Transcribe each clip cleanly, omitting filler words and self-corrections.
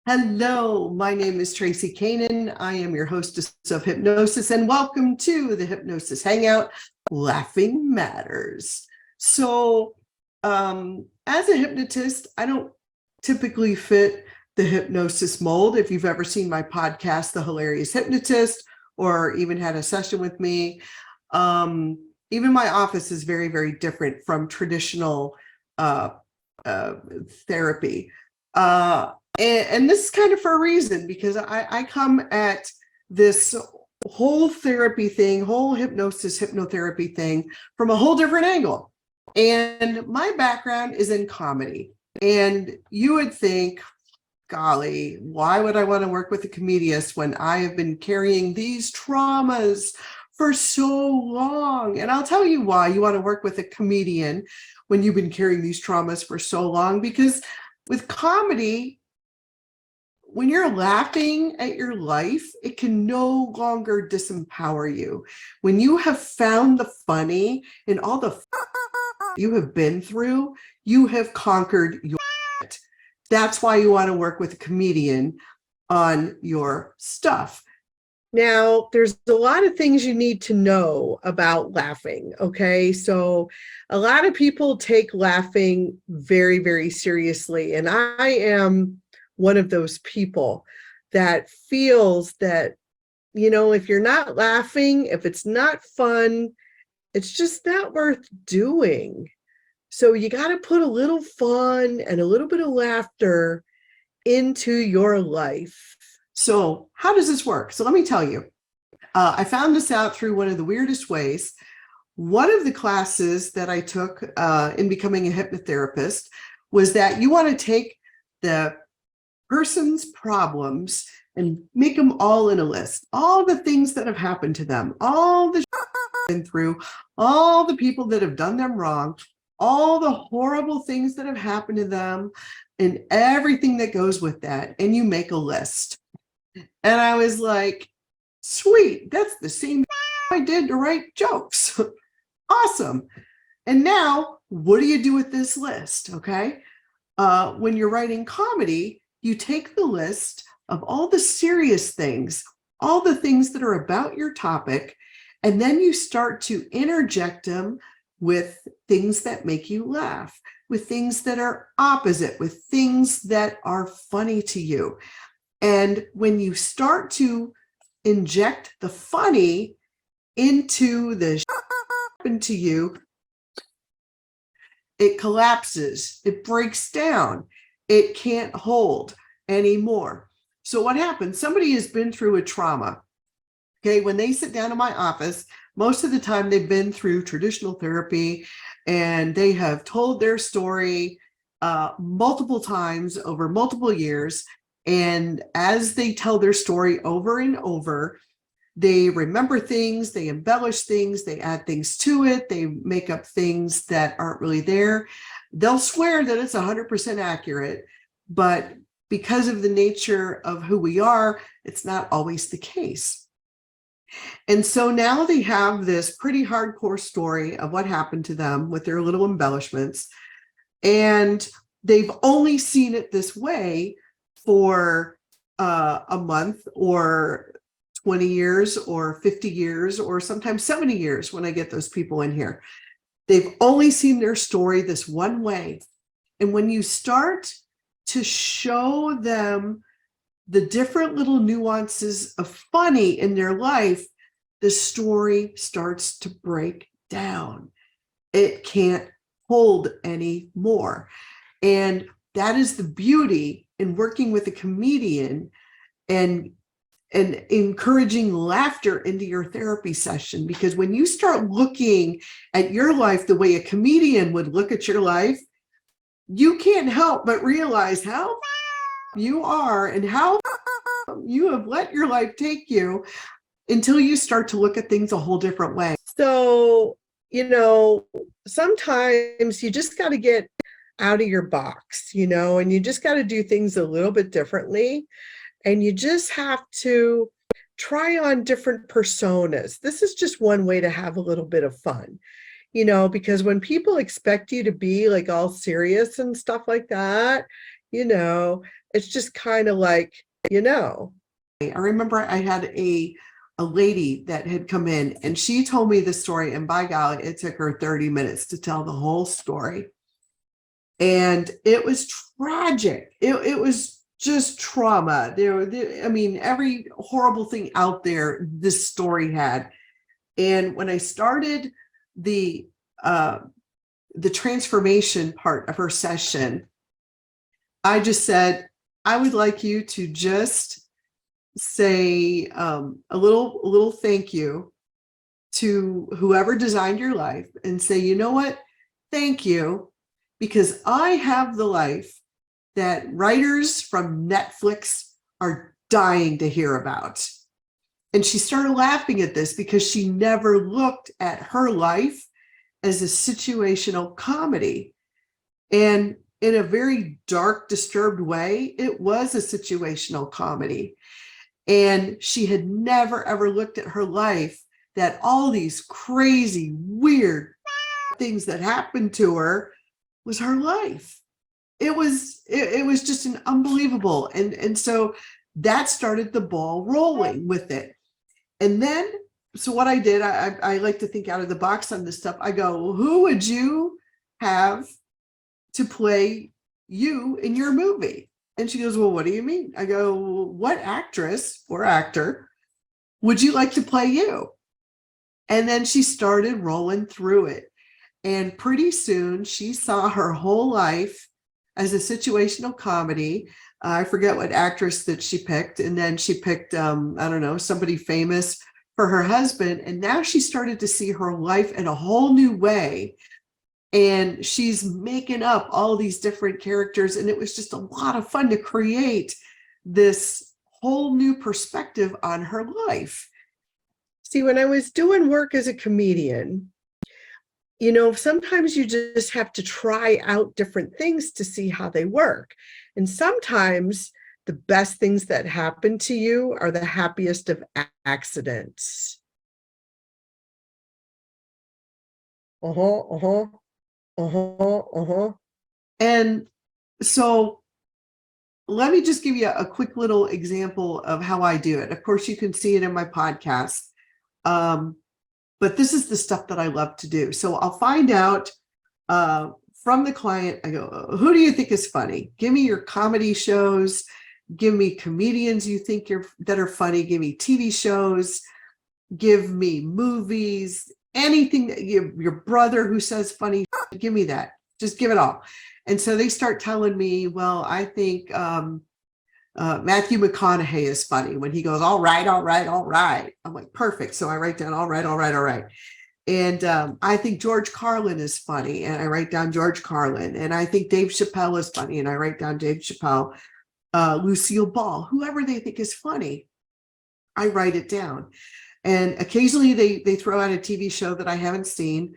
Hello, my name is Tracy Kanan. I am your hostess of Hypnosis, and welcome to the Hypnosis Hangout, Laughing Matters. As a hypnotist, I don't typically fit the hypnosis mold. If you've ever seen my podcast, The Hilarious Hypnotist, or even had a session with me, even my office is very, very different from traditional therapy. And this is kind of for a reason, because I come at this whole therapy thing, whole hypnosis, hypnotherapy thing from a whole different angle. And my background is in comedy. And you would think, golly, why would I want to work with a comedian when I have been carrying these traumas for so long? And I'll tell you why you want to work with a comedian when you've been carrying these traumas for so long. Because with comedy, when you're laughing at your life, it can no longer disempower you. When you have found the funny in all the you have been through, you have conquered your shit. That's why you want to work with a comedian on your stuff. Now, there's a lot of things you need to know about laughing, okay? So a lot of people take laughing very, very seriously. And I am one of those people that feels that, if you're not laughing, if it's not fun, it's just not worth doing. So you got to put a little fun and a little bit of laughter into your life. So how does this work? So let me tell you, I found this out through one of the weirdest ways. One of the classes that I took in becoming a hypnotherapist was that you want to take the person's problems and make them all in a list. All the things that have happened to them, all the they've been through, all the people that have done them wrong, all the horrible things that have happened to them, and everything that goes with that. And you make a list. And I was like, sweet, that's the same I did to write jokes. Awesome. And now, what do you do with this list? Okay. When you're writing comedy, you take the list of all the serious things, all the things that are about your topic, and then you start to interject them with things that make you laugh, with things that are opposite, with things that are funny to you. And when you start to inject the funny into the into you, it collapses, it breaks down, it can't hold anymore. So what happens? Somebody has been through a trauma. Okay, when they sit down in my office, most of the time they've been through traditional therapy and they have told their story multiple times over multiple years. And as they tell their story over and over, they remember things, they embellish things, they add things to it, they make up things that aren't really there. They'll swear that it's 100% accurate, but because of the nature of who we are, it's not always the case. And so now they have this pretty hardcore story of what happened to them with their little embellishments. And they've only seen it this way for a month or 20 years or 50 years or sometimes 70 years when I get those people in here. They've only seen their story this one way. And when you start to show them the different little nuances of funny in their life, the story starts to break down. It can't hold anymore. And that is the beauty in working with a comedian and encouraging laughter into your therapy session. Because when you start looking at your life the way a comedian would look at your life, you can't help but realize how you are and how you have let your life take you until you start to look at things a whole different way. So, sometimes you just got to get out of your box, and you just got to do things a little bit differently. And you just have to try on different personas. This is just one way to have a little bit of fun, because when people expect you to be like all serious and stuff like that, It's just kind of like, you know. I remember I had a lady that had come in and she told me the story, and by golly, it took her 30 minutes to tell the whole story. And it was tragic. It was just trauma. I mean, every horrible thing out there, this story had. And when I started the transformation part of her session, I just said, I would like you to just say a little thank you to whoever designed your life and say, you know what? Thank you, because I have the life that writers from Netflix are dying to hear about. And she started laughing at this because she never looked at her life as a situational comedy. And in a very dark, disturbed way, it was a situational comedy. And she had never, ever looked at her life that all these crazy, weird things that happened to her was her life. It was just an unbelievable. And so that started the ball rolling with it. And then, so what I did, I like to think out of the box on this stuff. I go, who would you have to play you in your movie? And she goes, well, what do you mean? I go, what actress or actor would you like to play you? And then she started rolling through it. And pretty soon she saw her whole life as a situational comedy. I forget what actress that she picked. And then she picked, I don't know, somebody famous for her husband. And now she started to see her life in a whole new way. And she's making up all these different characters. And it was just a lot of fun to create this whole new perspective on her life. See, when I was doing work as a comedian, you know, sometimes you just have to try out different things to see how they work. And sometimes the best things that happen to you are the happiest of accidents. And so let me just give you a quick little example of how I do it. Of course, you can see it in my podcast. But this is the stuff that I love to do. So I'll find out from the client, I go, who do you think is funny? Give me your comedy shows. Give me comedians you think that are funny. Give me TV shows. Give me movies. Anything that your brother who says funny, give me that. Just give it all. And so they start telling me, well, I think Matthew McConaughey is funny when he goes, all right, all right, all right. I'm like, perfect. So I write down, all right, all right, all right. And I think George Carlin is funny, and I write down George Carlin. And I think Dave Chappelle is funny, and I write down Dave Chappelle. Lucille Ball, whoever they think is funny, I write it down. And occasionally they throw out a TV show that I haven't seen.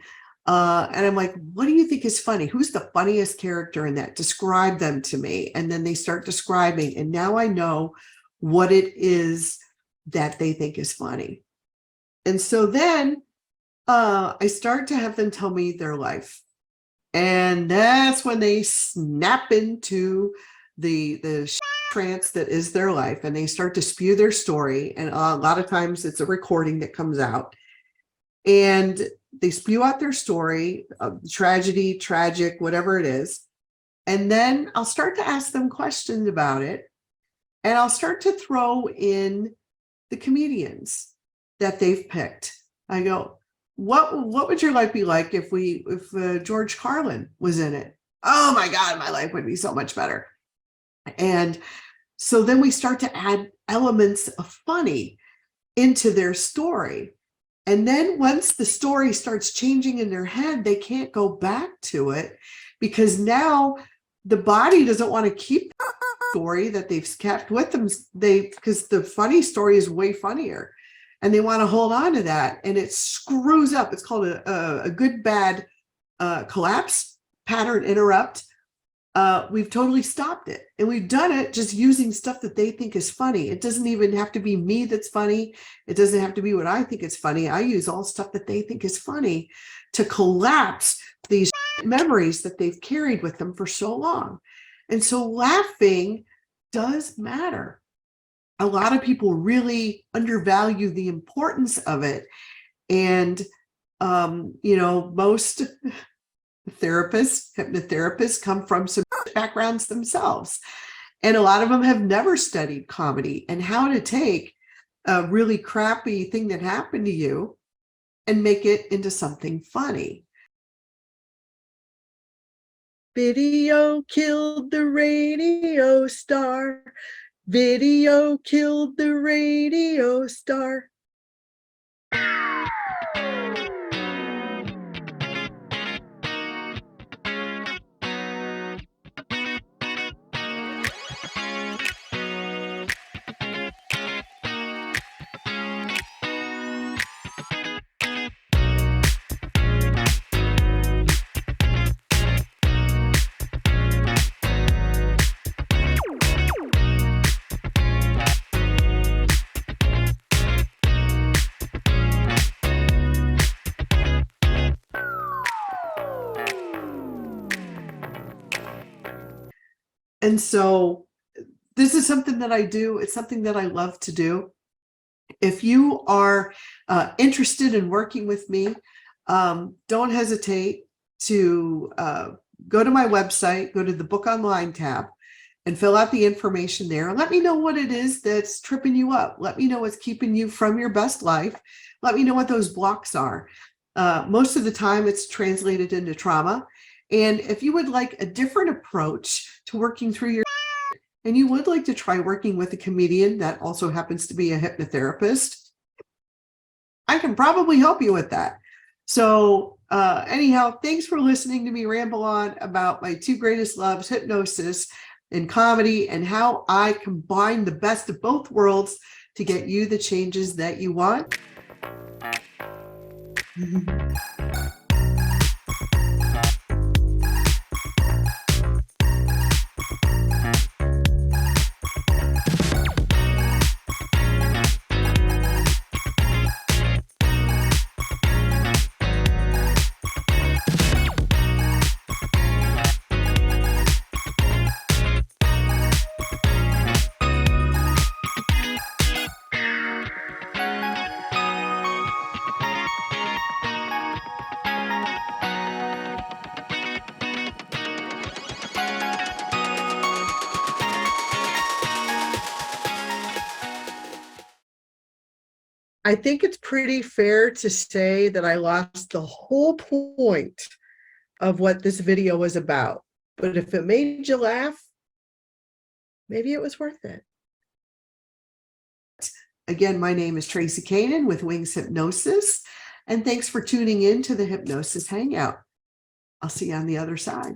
And I'm like, what do you think is funny? Who's the funniest character in that? Describe them to me. And then they start describing. And now I know what it is that they think is funny. And so then I start to have them tell me their life. And that's when they snap into the trance that is their life. And they start to spew their story. And a lot of times it's a recording that comes out. And they spew out their story, tragedy, tragic, whatever it is. And then I'll start to ask them questions about it. And I'll start to throw in the comedians that they've picked. I go, what would your life be like if George Carlin was in it? Oh my God, my life would be so much better. And so then we start to add elements of funny into their story. And then once the story starts changing in their head, they can't go back to it because now the body doesn't want to keep the story that they've kept with them. Because the funny story is way funnier and they want to hold on to that. And it screws up. It's called a good, bad collapse, pattern interrupt. We've totally stopped it. And we've done it just using stuff that they think is funny. It doesn't even have to be me that's funny. It doesn't have to be what I think is funny. I use all stuff that they think is funny to collapse these memories that they've carried with them for so long. And so laughing does matter. A lot of people really undervalue the importance of it. And, most therapists, hypnotherapists come from some backgrounds themselves. And a lot of them have never studied comedy and how to take a really crappy thing that happened to you and make it into something funny. Video killed the radio star. Video killed the radio star. And so this is something that I do. It's something that I love to do. If you are interested in working with me, don't hesitate to go to my website, go to the Book Online tab, and fill out the information there. Let me know what it is that's tripping you up. Let me know what's keeping you from your best life. Let me know what those blocks are. Most of the time, it's translated into trauma. And if you would like a different approach to working through your, and you would like to try working with a comedian that also happens to be a hypnotherapist, I can probably help you with that. So anyhow, thanks for listening to me ramble on about my two greatest loves, hypnosis and comedy, and how I combine the best of both worlds to get you the changes that you want. I think it's pretty fair to say that I lost the whole point of what this video was about. But if it made you laugh, maybe it was worth it. Again, my name is Tracy Kanan with Wings Hypnosis, and thanks for tuning in to the Hypnosis Hangout. I'll see you on the other side.